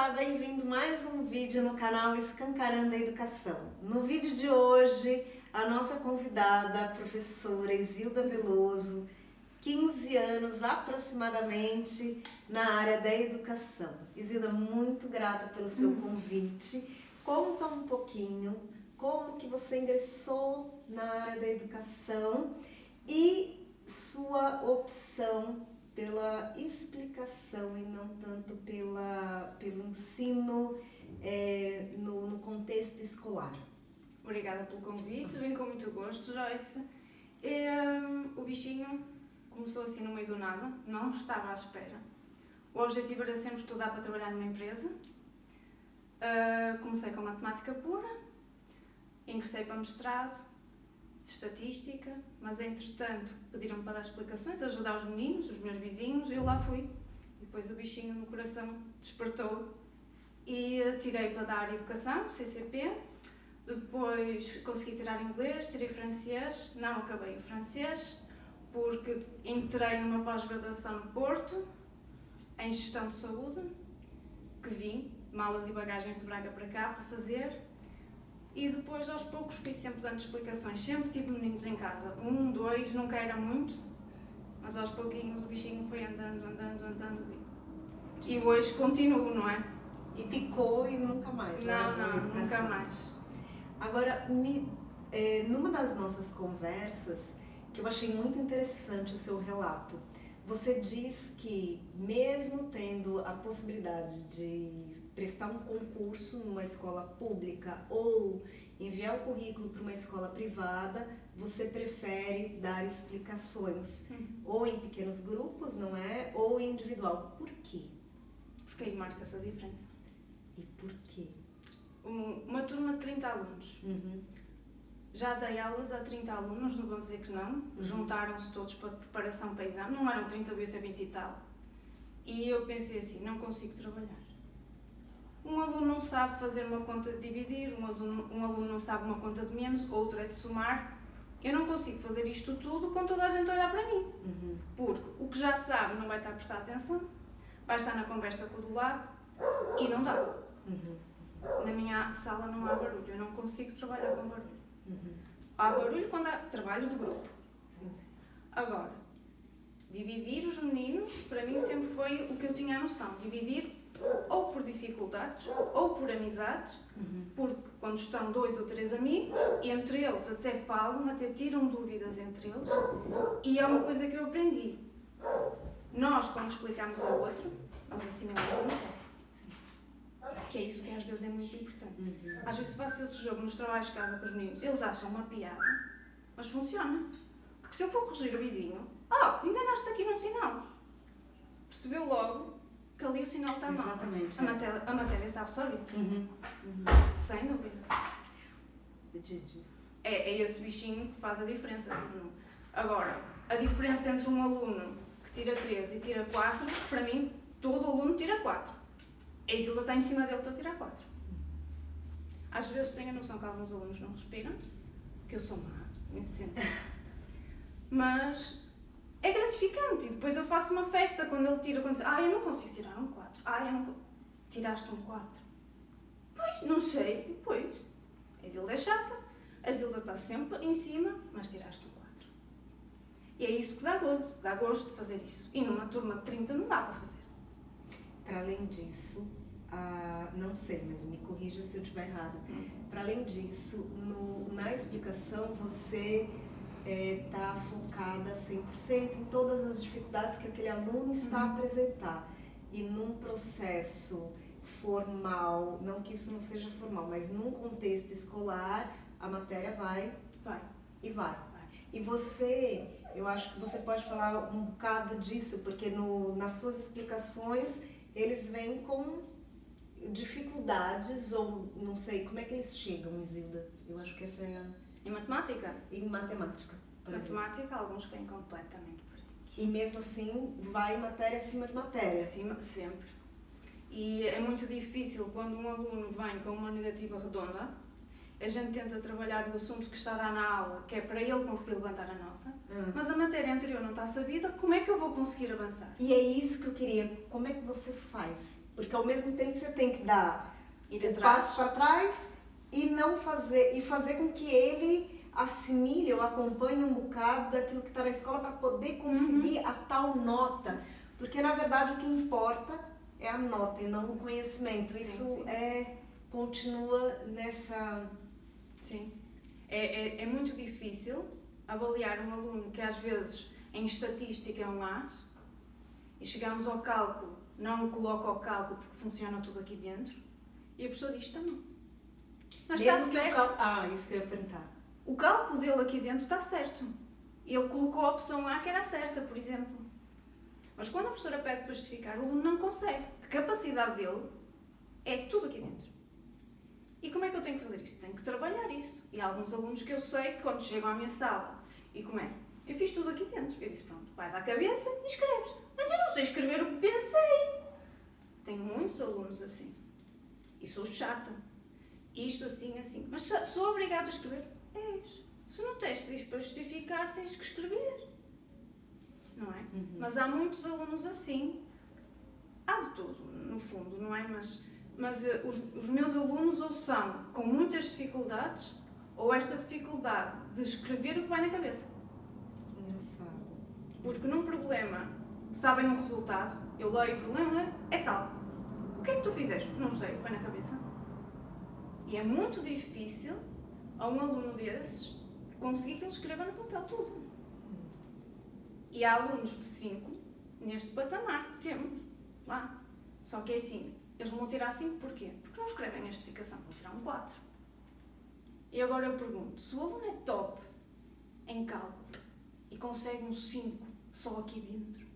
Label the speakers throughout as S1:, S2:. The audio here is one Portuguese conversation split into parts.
S1: Olá, bem-vindo a mais um vídeo no canal Escancarando a Educação. No vídeo de hoje, a nossa convidada, a professora Isilda Veloso, 15 anos aproximadamente na área da educação. Isilda, muito grata pelo seu convite. Conta um pouquinho como que você ingressou na área da educação e sua opção pela explicação e não tanto pelo ensino no contexto escolar.
S2: Obrigada pelo convite, vim com muito gosto, Joyce. O bichinho começou assim no meio do nada, não estava à espera. O objetivo era sempre estudar para trabalhar numa empresa. Comecei com matemática pura, ingressei para mestrado de estatística, mas entretanto pediram-me para dar explicações, ajudar os meninos, os meus vizinhos, e eu lá fui. E depois o bichinho no coração despertou e tirei para dar educação, CCP, depois consegui tirar inglês, tirei francês, não acabei o francês, porque entrei numa pós-graduação no Porto, em gestão de saúde, que vim, malas e bagagens de Braga para cá para fazer. E depois, aos poucos, fui sempre dando explicações. Sempre tive meninos em casa. 1, 2, nunca era muito. Mas aos pouquinhos o bichinho foi andando. E hoje continuo, não é?
S1: E ficou e nunca mais,
S2: Não, nunca mais.
S1: Agora, numa das nossas conversas, que eu achei muito interessante o seu relato, você diz que mesmo tendo a possibilidade de prestar um concurso numa escola pública ou enviar o currículo para uma escola privada, você prefere dar explicações, ou em pequenos grupos, não é? Ou individual. Por quê?
S2: Porque aí marca-se a diferença.
S1: E por quê?
S2: Uma turma de 30 alunos. Já dei aulas a 30 alunos, não vou dizer que não. Juntaram-se todos para preparação para exame. Não eram 30, devia ser 20 e tal. E eu pensei assim, não consigo trabalhar. Um aluno não sabe fazer uma conta de dividir, um aluno não sabe uma conta de menos, outro é de somar. Eu não consigo fazer isto tudo com toda a gente a olhar para mim. Porque o que já sabe não vai estar a prestar atenção, vai estar na conversa com o do lado e não dá. Na minha sala não há barulho, eu não consigo trabalhar com barulho. Há barulho quando há trabalho de grupo.
S1: Sim.
S2: Agora, dividir os meninos, para mim sempre foi o que eu tinha a noção. Dividir ou por dificuldades, ou por amizades, porque quando estão 2 ou 3 amigos, e entre eles até falam, até tiram dúvidas entre eles, e é uma coisa que eu aprendi. Nós, quando explicamos ao outro, nós assimilamos a matéria. Que é isso que às vezes é muito importante. Às vezes faço esse jogo nos trabalhos de casa com os meninos, eles acham uma piada, mas funciona. Porque se eu for corrigir o vizinho, enganaste aqui num sinal. Percebeu logo que ali o sinal está mal.
S1: Exatamente.
S2: A matéria está absorvida. Sem dúvida. É esse bichinho que faz a diferença. Agora, a diferença entre um aluno que tira 3 e tira 4, para mim, todo aluno tira 4. A Isilda está em cima dele para tirar 4. Às vezes tenho a noção que alguns alunos não respiram, que eu sou má nesse sentido. Mas é gratificante. E depois eu faço uma festa quando ele tira, quando diz, eu não consigo tirar um 4. Tiraste um 4. Pois, não sei. Pois, a Isilda é chata. A Isilda está sempre em cima, mas tiraste um 4. E é isso que dá gozo. Dá gosto de fazer isso. E numa turma de 30 não dá para fazer.
S1: Para além disso, não sei, mas me corrija se eu estiver errada. Para além disso, na explicação você está focada 100% em todas as dificuldades que aquele aluno está a apresentar. E num processo formal, não que isso não seja formal, mas num contexto escolar, a matéria vai. E você, eu acho que você pode falar um bocado disso, porque nas suas explicações eles vêm com dificuldades, ou não sei, como é que eles chegam, Isilda? Eu acho que essa é
S2: Em matemática?
S1: Em matemática, por exemplo.
S2: Matemática, alguns vêm completamente perdidos.
S1: E mesmo assim, vai matéria acima de matéria?
S2: Acima, sempre. E é muito difícil quando um aluno vem com uma negativa redonda, a gente tenta trabalhar o assunto que está a dar na aula, que é para ele conseguir levantar a nota, mas a matéria anterior não está sabida, como é que eu vou conseguir avançar?
S1: E é isso que eu queria, como é que você faz Porque ao mesmo tempo você tem que dar
S2: Ir
S1: um
S2: atrás.
S1: passo para trás e não fazer, e fazer com que ele assimile ou acompanhe um bocado daquilo que está na escola para poder conseguir a tal nota. Porque na verdade o que importa é a nota e não o conhecimento.
S2: Sim,
S1: Isso
S2: sim.
S1: continua nessa...
S2: Sim. É muito difícil avaliar um aluno que às vezes em estatística é um as e chegamos ao cálculo, não coloca ao cálculo porque funciona tudo aqui dentro e a pessoa diz também. Mas está
S1: Mesmo que
S2: certo.
S1: isso que eu ia perguntar.
S2: O cálculo dele aqui dentro está certo. Ele colocou a opção A que era certa, por exemplo. Mas quando a professora pede para justificar, o aluno não consegue. A capacidade dele é tudo aqui dentro. E como é que eu tenho que fazer isso? Tenho que trabalhar isso. E há alguns alunos que eu sei que quando chegam à minha sala e começam, eu fiz tudo aqui dentro. Eu disse, pronto, vais à cabeça e escreves. Mas eu não sei escrever o que pensei. Tenho muitos alunos assim. E sou chata. Isto assim, assim. Mas sou obrigada a escrever? És. Se no teste diz para justificar, tens que escrever. Não é?
S1: Uhum.
S2: Mas há muitos alunos assim. Há de tudo, no fundo, não é? Mas os meus alunos ou são com muitas dificuldades ou esta dificuldade de escrever o que vai na cabeça.
S1: Engraçado.
S2: Porque num problema sabem o resultado, eu leio o problema, é tal. O que é que tu fizeste? Não sei, foi na cabeça. E é muito difícil a um aluno desses conseguir que ele escreva no papel tudo. E há alunos de 5 neste patamar que temos lá. Só que é assim, eles vão tirar 5 porquê? Porque não escrevem a justificação, vão tirar um 4. E agora eu pergunto, se o aluno é top em cálculo e consegue um 5 só aqui dentro,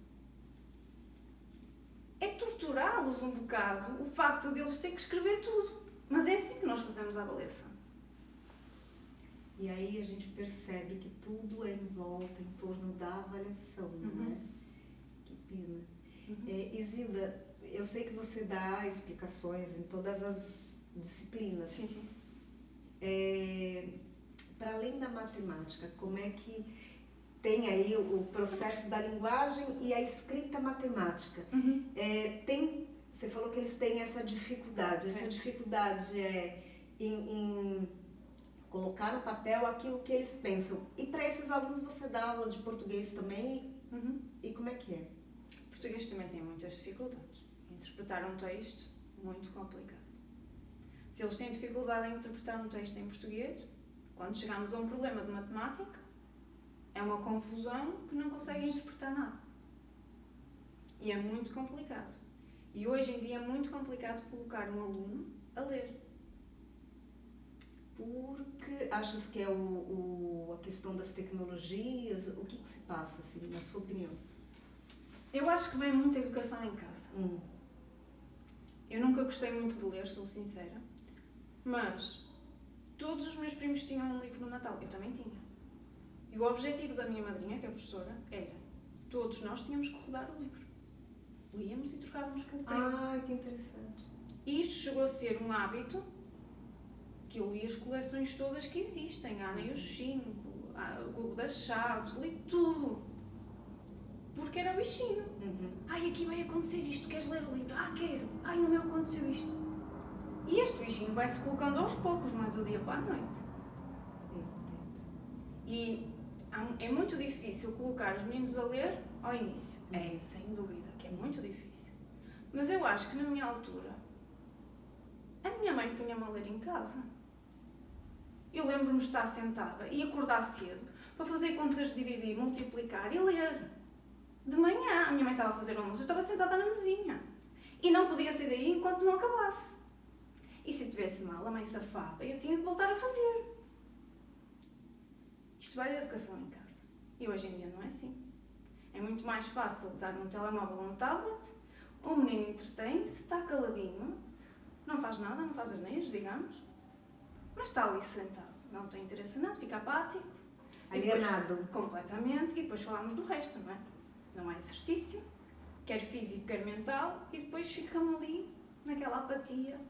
S2: é torturá-los um bocado o facto deles terem que escrever tudo. Mas é assim que nós fazemos a avaliação.
S1: E aí a gente percebe que tudo é em volta, em torno da avaliação, não é? Que pena. Isilda, eu sei que você dá explicações em todas as disciplinas.
S2: Sim, sim.
S1: Para além da matemática, como é que tem aí o processo da linguagem e a escrita matemática? Você falou que eles têm essa dificuldade. Essa dificuldade é em colocar no papel aquilo que eles pensam. E para esses alunos você dá aula de português também? E como é que é?
S2: Português também tem muitas dificuldades. Interpretar um texto, muito complicado. Se eles têm dificuldade em interpretar um texto em português, quando chegamos a um problema de matemática, é uma confusão que não conseguem interpretar nada. E é muito complicado. E hoje em dia é muito complicado colocar um aluno a ler.
S1: Porque achas que é a questão das tecnologias? O que se passa, assim, na sua opinião?
S2: Eu acho que vem muita educação em casa. Eu nunca gostei muito de ler, sou sincera. Mas todos os meus primos tinham um livro no Natal. Eu também tinha. E o objetivo da minha madrinha, que é a professora, era todos nós tínhamos que rodar o livro. Líamos e trocávamos com o primo.
S1: Que interessante.
S2: E isto chegou a ser um hábito que eu li as coleções todas que existem. A Ana e os 5, o Globo das Chaves, li tudo. Porque era o bichinho. Aqui vai acontecer isto, queres ler o livro? Quero. No meu aconteceu isto. E este bichinho vai-se colocando aos poucos, não é do dia para a noite. E é muito difícil colocar os meninos a ler ao início. Sem dúvida, que é muito difícil. Mas eu acho que na minha altura, a minha mãe punha-me a ler em casa. Eu lembro-me de estar sentada e acordar cedo para fazer contas de dividir, multiplicar e ler. De manhã, a minha mãe estava a fazer o almoço, eu estava sentada na mesinha. E não podia sair daí enquanto não acabasse. E se tivesse mal, a mãe safava e eu tinha de voltar a fazer. Isto vai da educação em casa. E hoje em dia não é assim. É muito mais fácil dar um telemóvel ou um tablet, o menino entretém-se, está caladinho, não faz nada, não faz asneiras, digamos, mas está ali sentado. Não tem interesse em nada, fica apático.
S1: Alienado.
S2: Completamente. E depois falamos do resto, não é? Não há exercício, quer físico, quer mental, e depois ficam ali naquela apatia,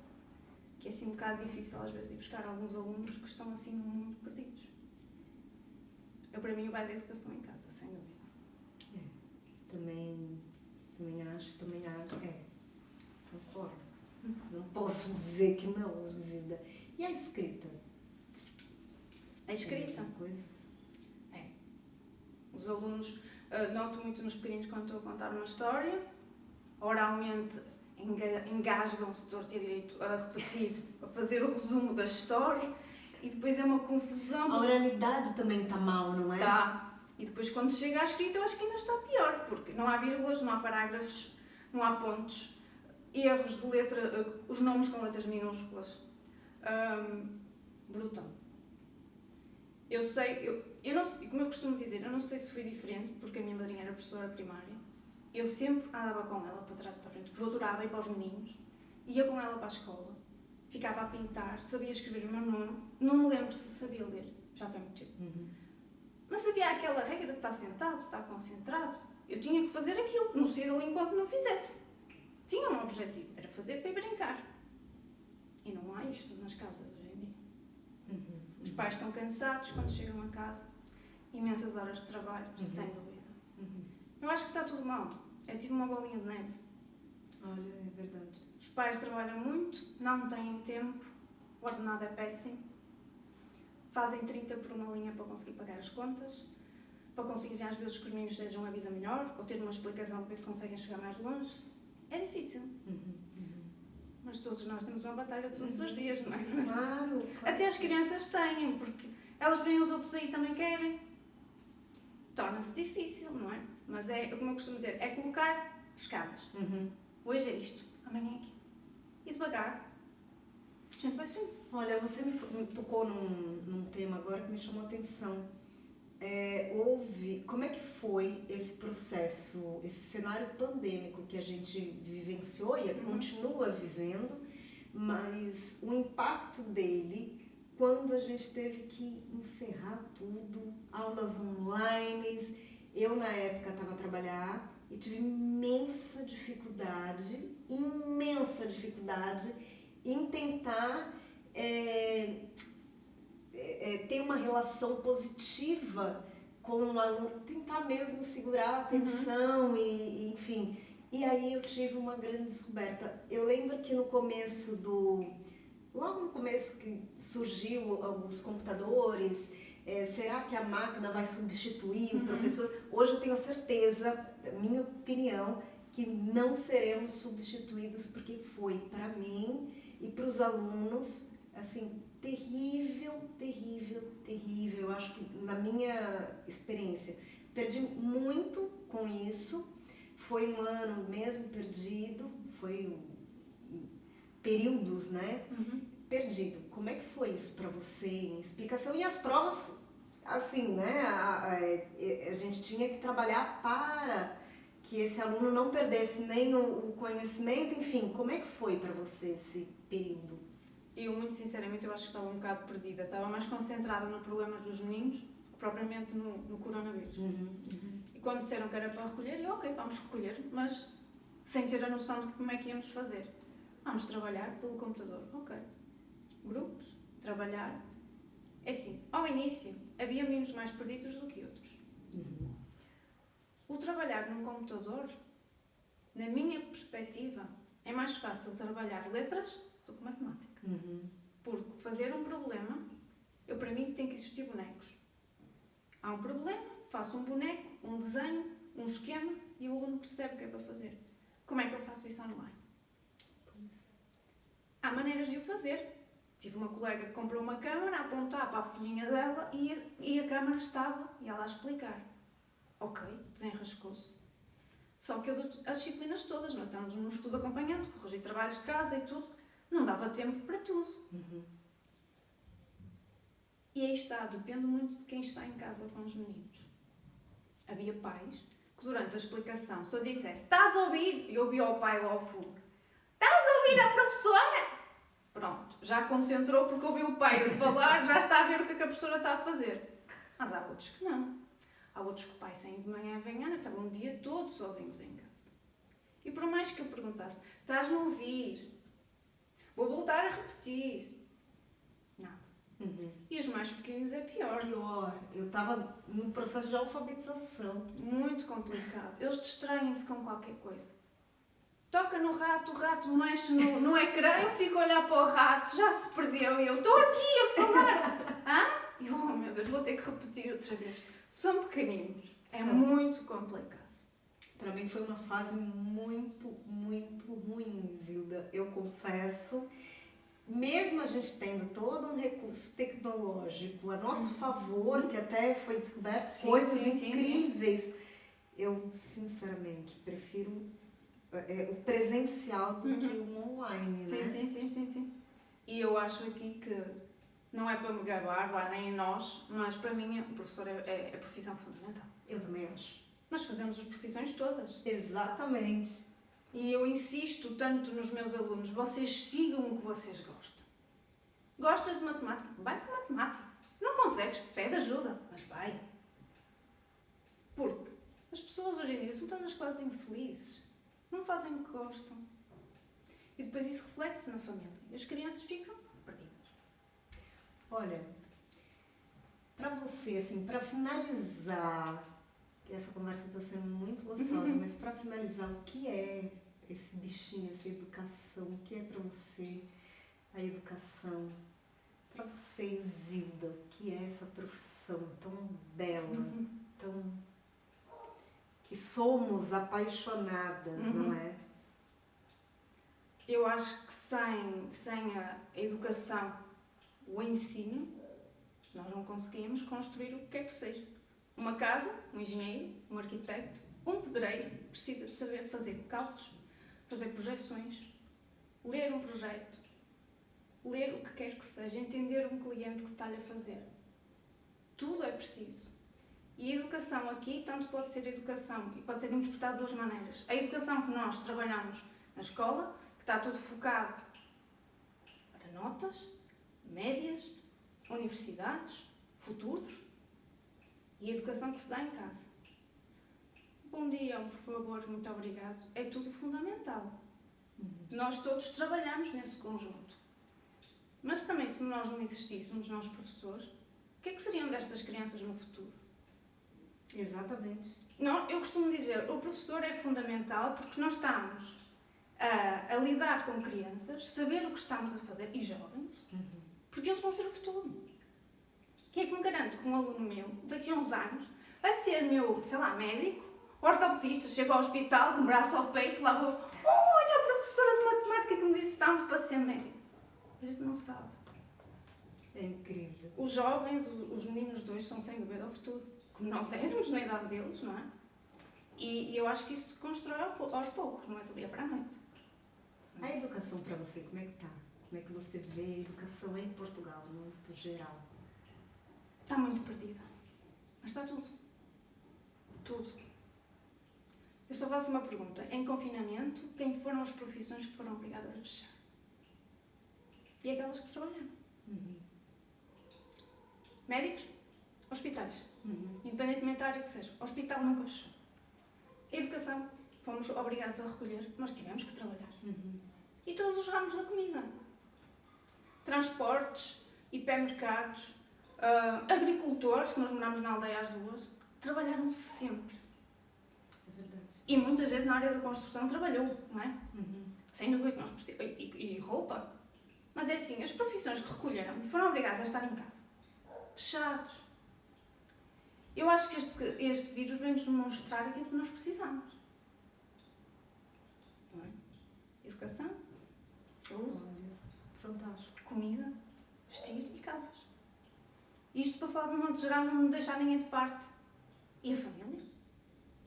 S2: que é assim um bocado difícil às vezes ir buscar alguns alunos que estão assim muito perdidos. Para mim vai da educação em casa, sem dúvida.
S1: Também acho, concordo. posso dizer que não, Zilda. E a escrita?
S2: A escrita?
S1: Coisa?
S2: Os alunos, noto muito nos pequeninos quando estou a contar uma história, oralmente engasgam-se torto e direito a repetir, a fazer o resumo da história e depois é uma confusão.
S1: A oralidade também está mal, não é?
S2: Tá. E depois quando chega à escrita eu acho que ainda está pior, porque não há vírgulas, não há parágrafos, não há pontos, erros de letra, os nomes com letras minúsculas. Brutal. Eu sei, eu não sei, como eu costumo dizer, eu não sei se foi diferente, porque a minha madrinha era professora primária. Eu sempre andava com ela para trás e para a frente, porque eu adorava ir para os meninos, ia com ela para a escola, ficava a pintar, sabia escrever o meu nome, não me lembro se sabia ler, já foi muito tempo. Mas havia aquela regra de estar sentado, estar concentrado. Eu tinha que fazer aquilo, não saía dali enquanto não fizesse. Tinha um objetivo, era fazer para ir brincar. E não há isto nas casas hoje em dia. Os pais estão cansados quando chegam a casa, imensas horas de trabalho, sem dúvida. Eu acho que está tudo mal, é tipo uma bolinha de neve.
S1: Olha, é verdade.
S2: Os pais trabalham muito, não têm tempo, o ordenado é péssimo, fazem 30 por uma linha para conseguir pagar as contas, para conseguir às vezes que os meninos sejam a vida melhor, ou ter uma explicação para ver se conseguem chegar mais longe. É difícil. Mas todos nós temos uma batalha todos os dias, não é? Mas
S1: claro.
S2: até as crianças têm, porque elas veem os outros aí e também querem. Torna-se difícil, não é? Mas é, como eu costumo dizer, é colocar escadas. Hoje é isto, amanhã é aquilo. E devagar, a gente vai subindo.
S1: Olha, você me tocou num tema agora que me chamou a atenção. Como é que foi esse processo, esse cenário pandêmico que a gente vivenciou e continua vivendo, mas o impacto dele quando a gente teve que encerrar tudo, aulas online. Eu, na época, estava a trabalhar e tive imensa dificuldade em tentar ter uma relação positiva com o aluno, tentar mesmo segurar a atenção e enfim. E aí eu tive uma grande descoberta. Eu lembro que logo no começo que surgiu os computadores, será que a máquina vai substituir o professor? Hoje eu tenho a certeza, minha opinião, que não seremos substituídos, porque foi para mim e para os alunos, assim, terrível. Eu acho que na minha experiência, perdi muito com isso. Foi um ano mesmo perdido, foi períodos, né? Perdido. Como é que foi isso para você em explicação? E as provas, assim, né? A gente tinha que trabalhar para que esse aluno não perdesse nem o conhecimento, enfim. Como é que foi para você esse período?
S2: Eu, muito sinceramente, eu acho que estava um bocado perdida. Estava mais concentrada no problema dos meninos do que propriamente no coronavírus. E quando disseram que era para recolher, eu, ok, vamos recolher, mas sem ter a noção de como é que íamos fazer. Vamos trabalhar pelo computador, ok. Grupos, trabalhar. É assim, ao início, havia meninos mais perdidos do que outros. O trabalhar num computador, na minha perspectiva, é mais fácil trabalhar letras do que matemática. Porque fazer um problema, para mim tem que existir bonecos. Há um problema, faço um boneco, um desenho, um esquema e o aluno percebe o que é para fazer. Como é que eu faço isso online? Há maneiras de o fazer. Tive uma colega que comprou uma câmara, a apontar para a folhinha dela e a câmara estava e ela a explicar. Ok, desenrascou-se. Só que eu dou as disciplinas todas, nós estamos num estudo acompanhado, corrigir trabalhos de casa e tudo, não dava tempo para tudo. E aí está, depende muito de quem está em casa com os meninos. Havia pais que durante a explicação, se eu dissesse, estás a ouvir? E eu ouvi ao pai lá ao fundo, estás a ouvir a professora? Pronto, já concentrou porque ouviu o pai falar, já está a ver o que a professora está a fazer. Mas há outros que não. Há outros que o pai saem de manhã e vem à noite, estavam um dia todo sozinhos em casa. E por mais que eu perguntasse, estás-me a ouvir? Vou voltar a repetir. Nada. E os mais pequenos é pior.
S1: Eu estava no processo de alfabetização.
S2: Muito complicado. Eles distraem-se com qualquer coisa. toca no rato, o rato mexe no ecrã, eu fico a olhar para o rato, já se perdeu e eu estou aqui a falar. E eu, oh meu Deus, vou ter que repetir outra vez. São pequeninos, é muito complicado.
S1: Para mim foi uma fase muito, muito ruim, Zilda. Eu confesso, mesmo a gente tendo todo um recurso tecnológico a nosso favor, que até foi descoberto coisas incríveis, eu sinceramente prefiro o presencial do que o online, né?
S2: Sim. E eu acho aqui que não é para me gabar, nem nós, mas para mim o professor é a profissão fundamental.
S1: Eu também acho.
S2: Nós fazemos as profissões todas.
S1: Exatamente.
S2: E eu insisto tanto nos meus alunos, vocês sigam o que vocês gostam. Gostas de matemática? Vai para matemática. Não consegues? Pede ajuda, mas vai. Porque as pessoas hoje em dia são todas quase infelizes. Não fazem o que gostam. E depois isso reflete-se na família. E as crianças ficam perdidas.
S1: Olha, para você, assim, para finalizar, essa conversa está sendo muito gostosa, mas para finalizar, o que é esse bichinho, essa educação? O que é para você a educação? Para você, Zilda, o que é essa profissão tão bela, tão... que somos apaixonadas, não é?
S2: Eu acho que sem a educação, o ensino, nós não conseguimos construir o que quer que seja. Uma casa, um engenheiro, um arquiteto, um pedreiro precisa saber fazer cálculos, fazer projeções, ler um projeto, ler o que quer que seja, entender um cliente que está-lhe a fazer. Tudo é preciso. E a educação aqui, tanto pode ser educação, e pode ser interpretada de duas maneiras. A educação que nós trabalhamos na escola, que está tudo focado para notas, médias, universidades, futuros, e a educação que se dá em casa. Bom dia, por favor, muito obrigado. É tudo fundamental. Nós todos trabalhamos nesse conjunto. Mas também, se nós não existíssemos, nós professores, o que é que seriam destas crianças no futuro?
S1: Exatamente.
S2: Não, eu costumo dizer, o professor é fundamental porque nós estamos a lidar com crianças, saber o que estamos a fazer, e jovens, porque eles vão ser o futuro. Quem é que me garante que um aluno meu, daqui a uns anos, vai ser meu, sei lá, médico, ortopedista, chego ao hospital com o braço ao peito, lá vou, olha a professora de matemática que me disse tanto para ser médico. A gente não sabe.
S1: É incrível.
S2: Os jovens, os meninos de hoje são sem dúvida o futuro. Como nós éramos na idade deles, não é? E eu acho que isso se constrói aos poucos, não é do dia para a noite.
S1: A educação para você, como é que está? Como é que você vê a educação em Portugal, no âmbito geral?
S2: Está muito perdida. Mas está tudo. Tudo. Eu só faço uma pergunta. Em confinamento, quem foram as profissões que foram obrigadas a fechar? E aquelas que trabalharam? Médicos? Hospitais? Independentemente da área que seja. O hospital nunca fechou. A educação, fomos obrigados a recolher, mas tivemos que trabalhar. E todos os ramos da comida. Transportes, hipermercados, agricultores, que nós moramos na aldeia às duas, trabalharam sempre.
S1: É verdade.
S2: E muita gente na área da construção trabalhou, não é? Sem dúvida que nós precisamos. E roupa. Mas é assim, as profissões que recolheram e foram obrigadas a estar em casa, fechados. Eu acho que este vírus vem-nos demonstrar aquilo que nós precisamos. Não é? Educação, saúde,
S1: Fantástico.
S2: comida, vestir e casas. Isto para falar de um modo geral, não deixar ninguém de parte. E a família,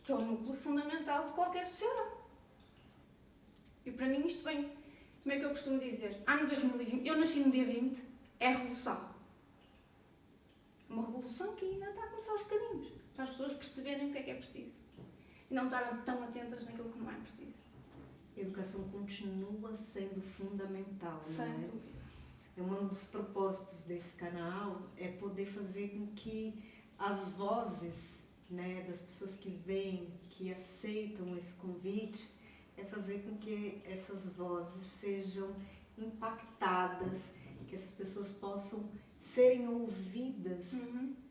S2: que é o núcleo fundamental de qualquer sociedade. E para mim isto vem, como é que eu costumo dizer? Ano 2020, eu nasci no dia 20, é a revolução. Uma revolução que ainda está a começar aos bocadinhos, para as pessoas perceberem o que é preciso. E não estarem tão atentas naquilo que não é preciso.
S1: A educação continua sendo fundamental,
S2: Sem
S1: não é?
S2: dúvida.
S1: Um dos propósitos desse canal é poder fazer com que as vozes, né, das pessoas que vêm, que aceitam esse convite, é fazer com que essas vozes sejam impactadas, que essas pessoas possam serem ouvidas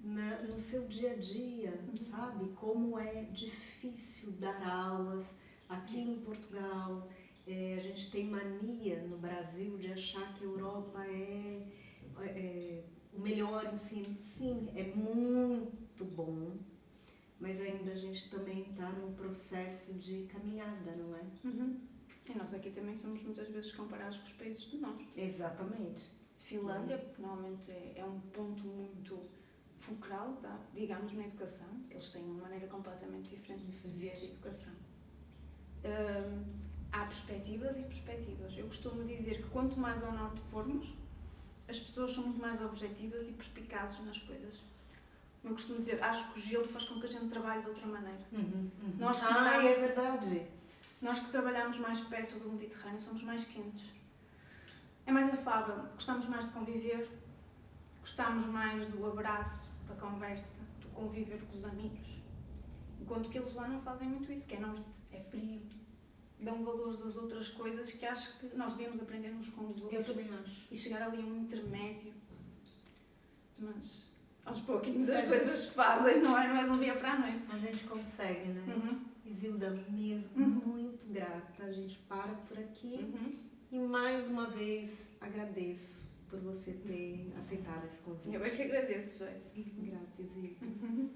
S1: no seu dia a dia, sabe? Como é difícil dar aulas aqui em Portugal, A gente tem mania no Brasil de achar que a Europa é o melhor ensino. Sim, é muito bom, mas ainda a gente também está num processo de caminhada, não é?
S2: Uhum. E nós aqui também somos muitas vezes comparados com os países do norte.
S1: Exatamente.
S2: Finlândia, que normalmente é um ponto muito fulcral, tá? Digamos, na educação, que eles têm uma maneira completamente diferente de ver a educação. Há perspectivas e perspectivas. Eu costumo dizer que quanto mais ao norte formos, as pessoas são muito mais objetivas e perspicazes nas coisas. Eu costumo dizer, acho que o gelo faz com que a gente trabalhe de outra maneira. Nós que
S1: é verdade.
S2: Nós que trabalhamos mais perto do Mediterrâneo somos mais quentes. É mais afável, gostamos mais de conviver, gostamos mais do abraço, da conversa, do conviver com os amigos. Enquanto que eles lá não fazem muito isso, que é norte, é frio. Dão valores às outras coisas que acho que nós devíamos aprender uns com os outros.
S1: Eu também acho.
S2: E chegar ali a um intermédio. Mas aos pouquinhos as coisas se fazem, não é de um dia para a noite.
S1: A gente consegue, né?
S2: Uhum.
S1: Isilda, mesmo muito grata. A gente para por aqui e mais uma vez agradeço por você ter aceitado esse convite.
S2: Eu é que agradeço, Joyce.
S1: Grata, Isilda.